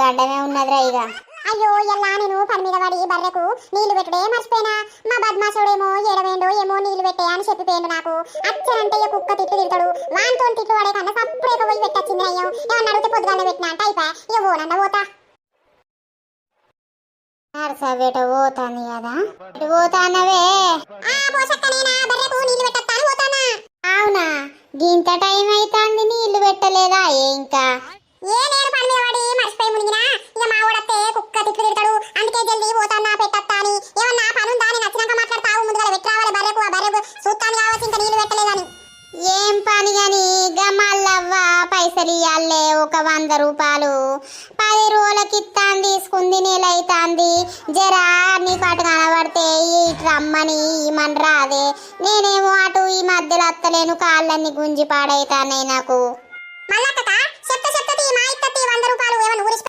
గడ్డమే ఉన్నదిరా ఇక. అయ్యో ఎలా నేను పని మీద పడి బర్రెకు నీళ్లు పెట్టడే మర్చిపోయినా. మా బద్మాసుడేమో ఏడవేండో ఏమో నీళ్లు పెట్టే అని చెప్పిపోయిండు నాకు. అచ్చనంటే ఇక కుక్క తిట్లు తిడతాడు. వాంతో తిట్లు పడే కన్నా సప్పుడేక పోయి పెట్టచ్చింది అయ్యో. ఏమన్నా అడిగితే పొద్దుగానే పెట్టినా అంటే అయిపోయా. ఇక పోనన్నా పోతా. నర్సబేట పోతాంది కదా, ఇటు పోతానవే. పోసక్కనేనా బర్రెకు నీళ్లు పెట్టత్తాను పోతానా. అవునా, గింత టైం అవుతుంది నీళ్లు పెట్టలేదా ఇంకా? ఏ నేను పని మీద పడి మర్చిపోయి మునిగినా. ఇక మా ఊడత్తే కుక్క తిట్లు తిడతాడు. అందుకే జల్దీ పోతానా పెట్టత్తా అని. ఏమన్నా పని ఉందా అని నచ్చినాక మాట్లాడతావు. ముందుగా పెట్టి రావాలి బర్రెకు. ఆ బర్రెకు చూస్తాను కావచ్చు ఇంకా నీళ్లు పెట్టలేదని. ఏం పని గాని గమ్మల్లవ్వ పైసలు ఇయ్యాలే ఒక 100 రూపాయలు. 10 రోజులకి ఇస్తాను తీసుకుంది, నెల అవుతుంది. జరా నీకు అటు కనబడితే ఇటు రమ్మని ఇమ్మని రాదే. నేనేమో అటు ఈ మధ్యలో వస్తలేను, కాళ్ళన్నీ గుంజి పాడైతానే నాకు. మళ్ళా చెప్తా చెప్తా మా ఇత్తత్తి 100 రూపాయలు ఏమన్నా ఊరి